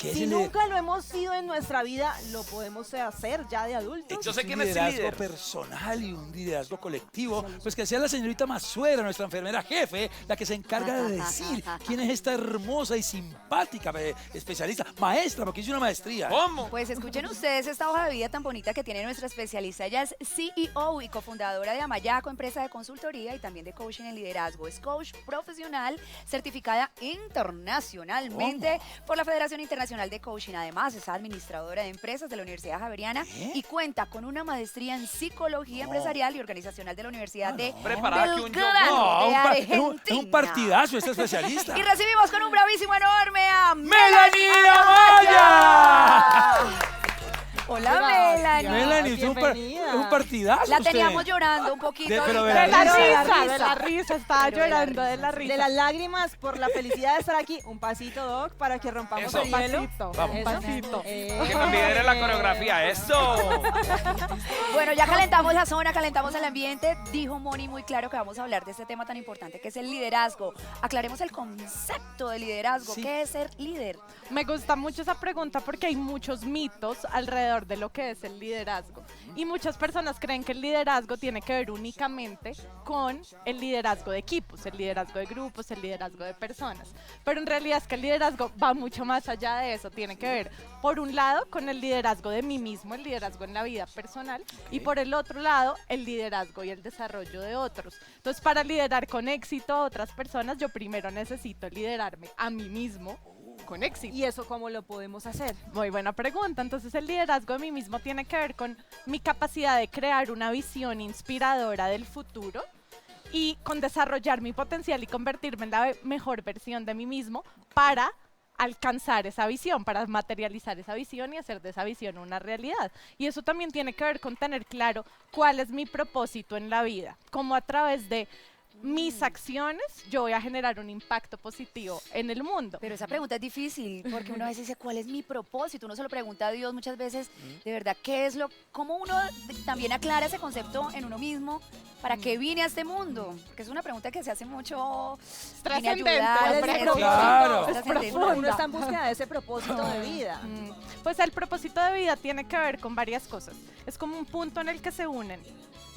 Si nunca lo hemos sido en nuestra vida, lo podemos hacer ya de adultos. Yo sé Un que me liderazgo líder. personal y un liderazgo colectivo, pues que sea la señorita Masuera, nuestra enfermera jefe, la que se encarga de decir quién es esta hermosa y simpática especialista, maestra, porque hizo una maestría. ¿Cómo? Pues escuchen ustedes esta hoja de vida tan bonita que tiene nuestra especialista. Ella es CEO y cofundadora de Amayaco, empresa de consultoría y también de coaching en liderazgo. Es coach profesional certificada internacionalmente por la Federación Internacional de Coaching. Además, es administradora de empresas de la Universidad Javeriana y cuenta con una maestría en psicología empresarial y organizacional de la Universidad de Preparada que un Belgrano, de Argentina. Es un partidazo esta especialista. Y recibimos con un bravísimo enorme a ¡Melanie Amaya! Hola, Melanie. Melanie, es un partidazo. La usted. teníamos llorando un poquito. Pero ahorita. de la risa, de la risa, estaba Pero de la llorando de la risa. De las lágrimas por la felicidad de estar aquí. Un pasito, Doc, para que rompamos Eso. el hielo. Pasito, Vamos. un pasito. Que me lidere la coreografía. ¡Eso! Bueno, ya calentamos la zona, calentamos el ambiente. Dijo Moni muy claro que vamos a hablar de este tema tan importante que es el liderazgo. Aclaremos el concepto de liderazgo. Sí. ¿Qué es ser líder? Me gusta mucho esa pregunta porque hay muchos mitos alrededor de lo que es el liderazgo. Y muchas personas creen que el liderazgo tiene que ver únicamente con el liderazgo de equipos, el liderazgo de grupos, el liderazgo de personas. Pero en realidad es que el liderazgo va mucho más allá de eso. Tiene que ver, por un lado, con el liderazgo de mí mismo, el liderazgo en la vida personal, y por el otro lado, el liderazgo y el desarrollo de otros. Entonces, para liderar con éxito a otras personas, yo primero necesito liderarme a mí mismo con éxito. ¿Y eso cómo lo podemos hacer? Muy buena pregunta. Entonces el liderazgo de mí mismo tiene que ver con mi capacidad de crear una visión inspiradora del futuro y con desarrollar mi potencial y convertirme en la mejor versión de mí mismo para alcanzar esa visión, para materializar esa visión y hacer de esa visión una realidad. Y eso también tiene que ver con tener claro cuál es mi propósito en la vida, cómo a través de mis acciones yo voy a generar un impacto positivo en el mundo. Pero esa pregunta es difícil porque uno a veces dice, ¿cuál es mi propósito? Uno se lo pregunta a Dios muchas veces, de verdad, ¿qué es lo? ¿Cómo uno también aclara ese concepto en uno mismo? ¿Para qué vine a este mundo? Porque es una pregunta que se hace mucho. Vine a Trascendente, ayudar, es vine a- mi Claro. es trascendente. Uno está en búsqueda de ese propósito de vida. Pues el propósito de vida tiene que ver con varias cosas. Es como un punto en el que se unen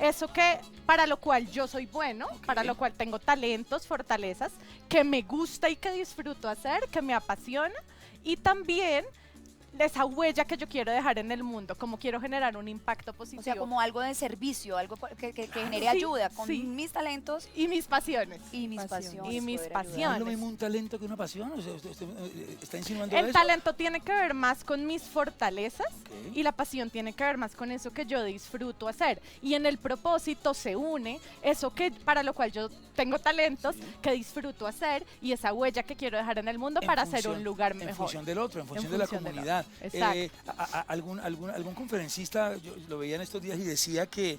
eso que para lo cual yo soy bueno, para lo cual tengo talentos, fortalezas, que me gusta y que disfruto hacer, que me apasiona, y también esa huella que yo quiero dejar en el mundo, como quiero generar un impacto positivo. O sea, como algo de servicio, algo que genere Sí, ayuda con sí. mis talentos Y mis pasiones. y mis pasiones. Y mis poder ¿No es pasiones. lo mismo un talento que una pasión? O sea, ¿usted está insinuando El eso? talento tiene que ver más con mis fortalezas Ok. y la pasión tiene que ver más con eso que yo disfruto hacer. Y en el propósito se une eso que para lo cual yo tengo talentos, que disfruto hacer y esa huella que quiero dejar en el mundo En para hacer función- un lugar En mejor. función del otro, en función de función la del comunidad. otro. Exacto. Algún conferencista, yo lo veía en estos días y decía que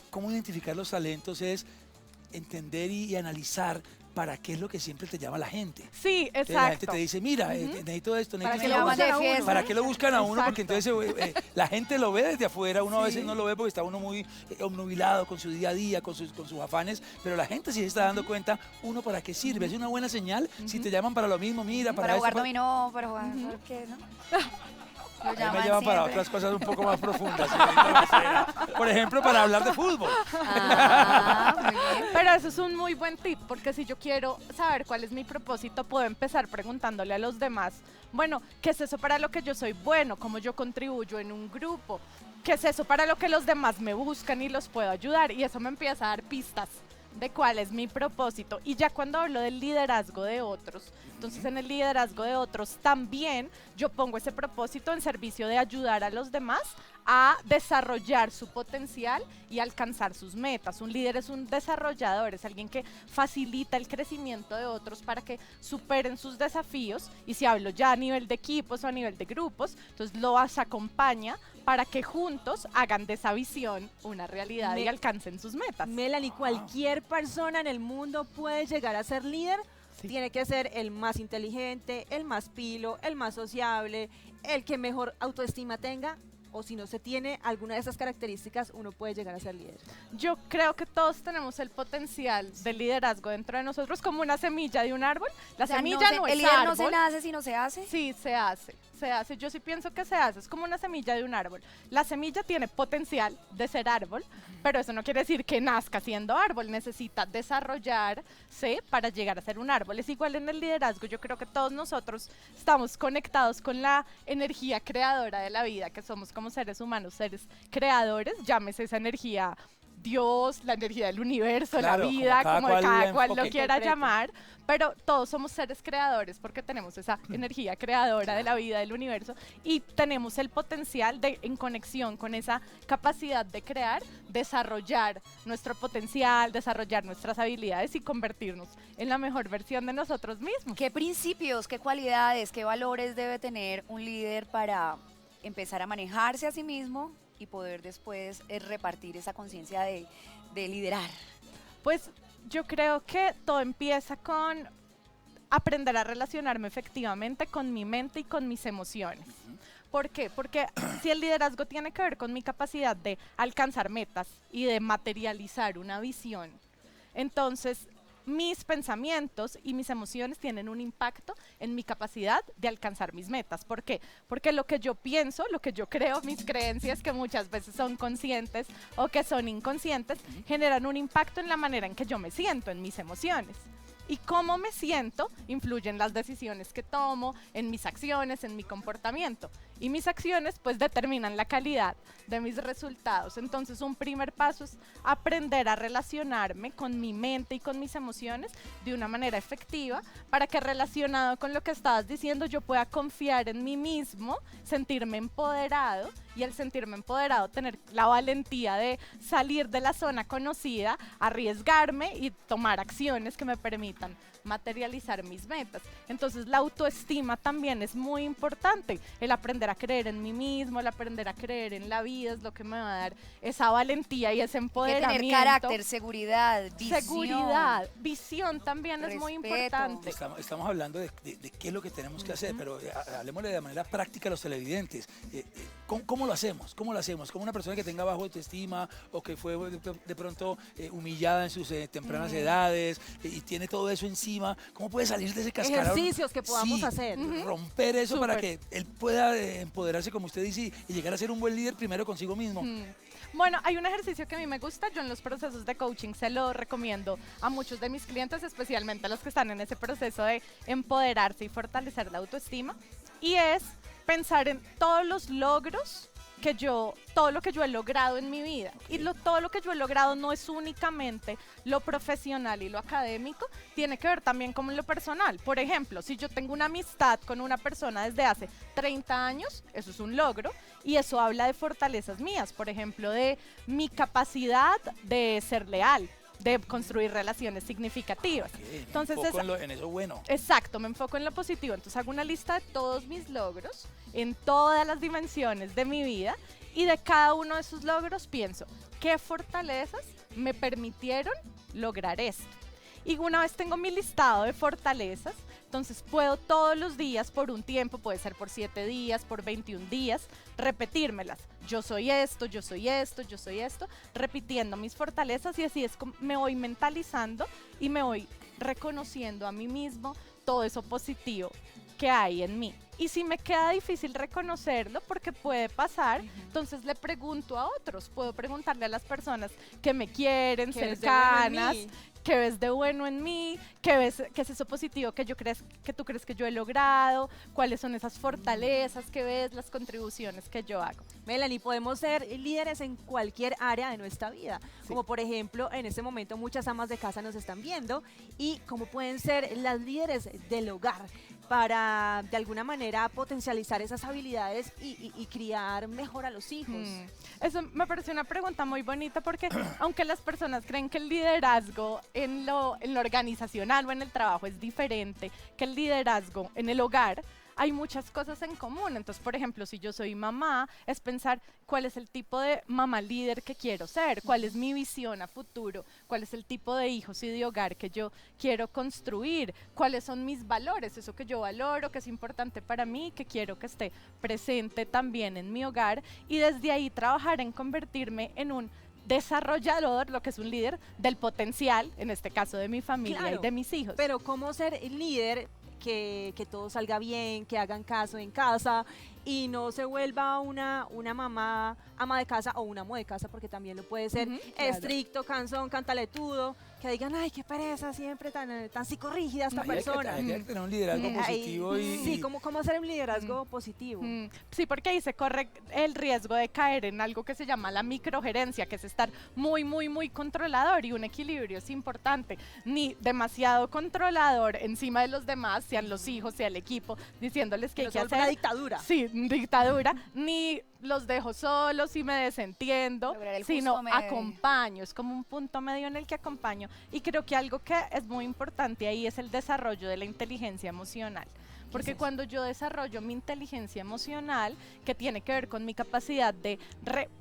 cómo identificar los talentos es entender y analizar para qué es lo que siempre te llama la gente. Sí, Entonces, la gente exacto. te dice, mira, necesito esto, ¿Para necesito qué esto. lo buscan a de uno? ¿Para qué lo buscan a uno? Porque Exacto. entonces la gente lo ve desde afuera, uno a veces Sí. no lo ve porque está uno muy obnubilado con su día a día, con sus afanes, pero la gente sí se está dando cuenta, uno para qué sirve, es una buena señal, si te llaman para lo mismo, mira, Para esto, jugar dominó, para jugar, ¿por qué no? Lo A mí me llaman llaman para siempre. otras cosas un poco más profundas, señorita Macera. Por ejemplo, para hablar de fútbol. Ah, muy bien. Pero eso es un muy buen tip, porque si yo quiero saber cuál es mi propósito, puedo empezar preguntándole a los demás, bueno, ¿qué es eso para lo que yo soy bueno? ¿Cómo yo contribuyo en un grupo? ¿Qué es eso para lo que los demás me buscan y los puedo ayudar? Y eso me empieza a dar pistas de cuál es mi propósito. Y ya cuando hablo del liderazgo de otros, entonces en el liderazgo de otros también yo pongo ese propósito en servicio de ayudar a los demás a desarrollar su potencial y alcanzar sus metas. Un líder es un desarrollador, es alguien que facilita el crecimiento de otros para que superen sus desafíos, y si hablo ya a nivel de equipos o a nivel de grupos, entonces los acompaña para que juntos hagan de esa visión una realidad y alcancen sus metas. Melanie, cualquier persona en el mundo puede llegar a ser líder. Sí. Tiene que ser el más inteligente, el más pilo, el más sociable, el que mejor autoestima tenga. o si no se tiene alguna de esas características, uno puede llegar a ser líder? Yo creo que todos tenemos el potencial de liderazgo dentro de nosotros, como una semilla de un árbol. La O sea, semilla no el es líder no árbol. se nace, sino se hace. Sí, se hace, se hace. Yo sí pienso que se hace. Es como una semilla de un árbol. La semilla tiene potencial de ser árbol, pero eso no quiere decir que nazca siendo árbol. Necesita desarrollarse para llegar a ser un árbol. Es igual en el liderazgo. Yo creo que todos nosotros estamos conectados con la energía creadora de la vida, que somos como seres humanos, seres creadores. Llámese esa energía Dios, la energía del universo, Claro, la vida, como cada cada cual cual lo enfoque. quiera Concreto. llamar, pero todos somos seres creadores porque tenemos esa energía creadora de la vida, del universo, y tenemos el potencial de, en conexión con esa capacidad de crear, desarrollar nuestro potencial, desarrollar nuestras habilidades y convertirnos en la mejor versión de nosotros mismos. ¿Qué principios, qué cualidades, qué valores debe tener un líder para empezar a manejarse a sí mismo y poder después repartir esa conciencia de liderar? Pues yo creo que todo empieza con aprender a relacionarme efectivamente con mi mente y con mis emociones. ¿Por qué? Porque si el liderazgo tiene que ver con mi capacidad de alcanzar metas y de materializar una visión, entonces mis pensamientos y mis emociones tienen un impacto en mi capacidad de alcanzar mis metas. ¿Por qué? Porque lo que yo pienso, lo que yo creo, mis creencias, que muchas veces son conscientes o que son inconscientes, generan un impacto en la manera en que yo me siento, en mis emociones. Y cómo me siento influye en las decisiones que tomo, en mis acciones, en mi comportamiento. Y mis acciones pues determinan la calidad de mis resultados. Entonces un primer paso es aprender a relacionarme con mi mente y con mis emociones de una manera efectiva para que, relacionado con lo que estabas diciendo, yo pueda confiar en mí mismo, sentirme empoderado, y al sentirme empoderado tener la valentía de salir de la zona conocida, arriesgarme y tomar acciones que me permitan materializar mis metas. Entonces la autoestima también es muy importante. El aprender a creer en mí mismo, el aprender a creer en la vida es lo que me va a dar esa valentía y ese Hay que empoderamiento. tener carácter, seguridad, visión. Seguridad, visión también es muy respeto. importante. Estamos hablando de qué es lo que tenemos que hacer, pero hablemosle de manera práctica a los televidentes. ¿Cómo lo hacemos? ¿Cómo lo hacemos? Como una persona que tenga bajo autoestima o que fue de pronto humillada en sus tempranas edades y tiene todo eso encima, ¿cómo puede salir de ese cascarón? Ejercicios que podamos Sí, hacer. romper eso para Súper. que él pueda empoderarse, como usted dice, y llegar a ser un buen líder primero consigo mismo. Bueno, hay un ejercicio que a mí me gusta, yo en los procesos de coaching se lo recomiendo a muchos de mis clientes, especialmente a los que están en ese proceso de empoderarse y fortalecer la autoestima, y es pensar en todos los logros todo lo que yo he logrado en mi vida. Y todo lo que yo he logrado no es únicamente lo profesional y lo académico, tiene que ver también con lo personal. Por ejemplo, si yo tengo una amistad con una persona desde hace 30 años, eso es un logro, y eso habla de fortalezas mías, por ejemplo, de mi capacidad de ser leal, de construir relaciones significativas. Entonces, En eso bueno. exacto, me enfoco en lo positivo. Entonces hago una lista de todos mis logros en todas las dimensiones de mi vida, y de cada uno de esos logros pienso, ¿qué fortalezas me permitieron lograr esto? Y una vez tengo mi listado de fortalezas, entonces puedo todos los días por un tiempo, puede ser por 7 días, por 21 días, repetírmelas. Yo soy esto, yo soy esto, yo soy esto, repitiendo mis fortalezas, y así es como me voy mentalizando y me voy reconociendo a mí mismo todo eso positivo que hay en mí. Y si me queda difícil reconocerlo, porque puede pasar, entonces le pregunto a otros, puedo preguntarle a las personas que me quieren, ¿Qué ves de bueno en cercanas, mí? ¿qué ves de bueno en mí? ¿Qué es eso positivo que tú crees que yo he logrado? ¿Cuáles son esas fortalezas que ves, las contribuciones que yo hago? Melanie, podemos ser líderes en cualquier área de nuestra vida, como por ejemplo en este momento muchas amas de casa nos están viendo, y cómo pueden ser las líderes del hogar para de alguna manera potencializar esas habilidades y criar mejor a los hijos. Eso me parece una pregunta muy bonita, porque aunque las personas creen que el liderazgo en lo organizacional o en el trabajo es diferente que el liderazgo en el hogar, hay muchas cosas en común. Entonces, por ejemplo, si yo soy mamá, es pensar cuál es el tipo de mamá líder que quiero ser, cuál es mi visión a futuro, cuál es el tipo de hijos y de hogar que yo quiero construir, cuáles son mis valores, eso que yo valoro, que es importante para mí, que quiero que esté presente también en mi hogar, y desde ahí trabajar en convertirme en un desarrollador, lo que es un líder, del potencial, en este caso de mi familia Claro, y de mis hijos. Pero cómo ser el líder, que todo salga bien, que hagan caso en casa y no se vuelva una mamá ama de casa o un amo de casa, porque también lo puede ser, Ujú, estricto, cansón, cantaletudo, que digan, ay, qué pereza, siempre tan psicorrígida esta persona. Hay que tener un liderazgo positivo Ay, sí, y ¿cómo hacer un liderazgo positivo? Sí, porque ahí se corre el riesgo de caer en algo que se llama la microgerencia, que es estar muy, muy, muy controlador, y un equilibrio es importante. Ni demasiado controlador encima de los demás, sean los hijos, sea el equipo, diciéndoles que hay No que se vuelva hacer. una dictadura. Sí, dictadura, ni los dejo solos y me desentiendo, Lograr el sino justo medio. acompaño, es como un punto medio en el que acompaño. Y creo que algo que es muy importante ahí es el desarrollo de la inteligencia emocional. Porque cuando yo desarrollo mi inteligencia emocional, que tiene que ver con mi capacidad de,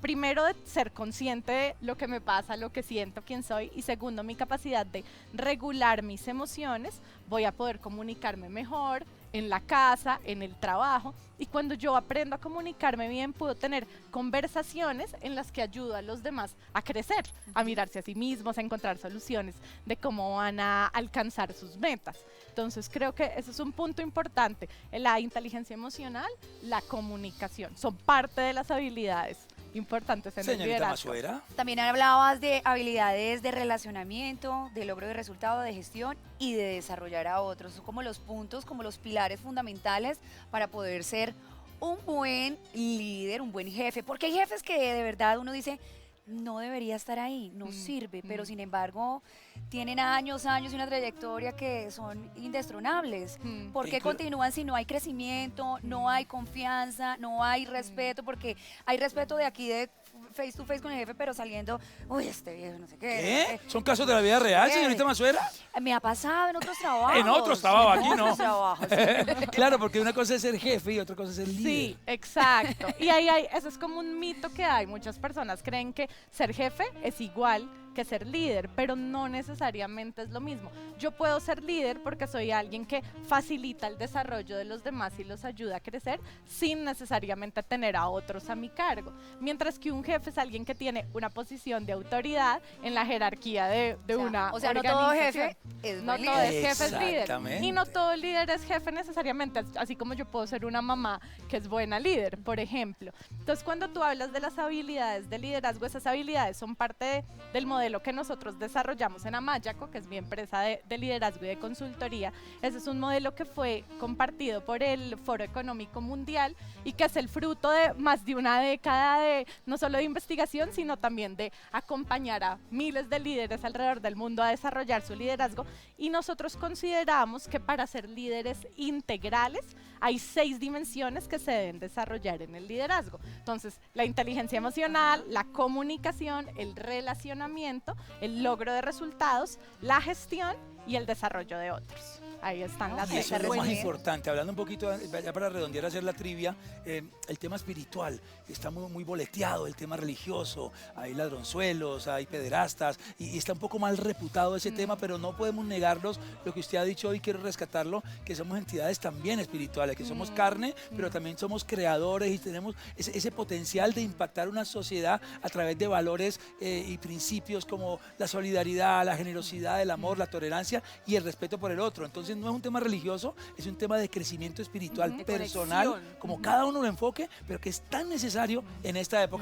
primero, de ser consciente de lo que me pasa, lo que siento, quién soy, y segundo, mi capacidad de regular mis emociones, voy a poder comunicarme mejor en la casa, en el trabajo, y cuando yo aprendo a comunicarme bien, puedo tener conversaciones en las que ayudo a los demás a crecer, a mirarse a sí mismos, a encontrar soluciones de cómo van a alcanzar sus metas. Entonces creo que ese es un punto importante. La inteligencia emocional, la comunicación, son parte de las habilidades importantes en el señorita liderazgo. Masuera. También hablabas de habilidades de relacionamiento, de logro de resultado, de gestión y de desarrollar a otros. Son como los puntos, como los pilares fundamentales para poder ser un buen líder, un buen jefe. Porque hay jefes que de verdad uno dice, no debería estar ahí, no sirve, pero sin embargo tienen años y una trayectoria que son indestronables. ¿Por qué continúan si no hay crecimiento, no hay confianza, no hay respeto? Porque hay respeto de aquí, de face to face con el jefe, pero saliendo, uy, este viejo, no sé qué. ¿Qué? ¿Son casos de la vida real, señorita Masuera? Me ha pasado en otros trabajos. En otros trabajos, aquí no. otros trabajos, sí. Claro, porque una cosa es ser jefe y otra cosa es ser líder. Sí, exacto. Y ahí eso es como un mito que hay. Muchas personas creen que ser jefe es igual que ser líder, pero no necesariamente es lo mismo. Yo puedo ser líder porque soy alguien que facilita el desarrollo de los demás y los ayuda a crecer sin necesariamente tener a otros a mi cargo. Mientras que un jefe es alguien que tiene una posición de autoridad en la jerarquía de una O sea, no todo organización. jefe es No buen todo líder. es jefe, es líder. Exactamente. Y no todo líder es jefe necesariamente, así como yo puedo ser una mamá que es buena líder, por ejemplo. Entonces, cuando tú hablas de las habilidades de liderazgo, esas habilidades son parte del modelo que nosotros desarrollamos en Amayaco, que es mi empresa de liderazgo y de consultoría. Ese es un modelo que fue compartido por el Foro Económico Mundial y que es el fruto de más de una década de no solo de investigación, sino también de acompañar a miles de líderes alrededor del mundo a desarrollar su liderazgo. Y nosotros consideramos que para ser líderes integrales hay 6 dimensiones que se deben desarrollar en el liderazgo. Entonces, la inteligencia emocional, la comunicación, el relacionamiento, el logro de resultados, la gestión y el desarrollo de otros. Ahí están las Y eso es lo más resumen. importante. Hablando un poquito, ya para redondear, hacer la trivia, el tema espiritual está muy boleteado, el tema religioso. Hay ladronzuelos, hay pederastas, y está un poco mal reputado ese tema, pero no podemos negarlos. Lo que usted ha dicho hoy, quiero rescatarlo, que somos entidades también espirituales, que somos carne, pero también somos creadores y tenemos ese potencial de impactar una sociedad a través de valores y principios como la solidaridad, la generosidad, el amor, la tolerancia y el respeto por el otro. Entonces, no es un tema religioso, es un tema de crecimiento espiritual personal, conexión. como cada uno lo enfoque, pero que es tan necesario en esta época.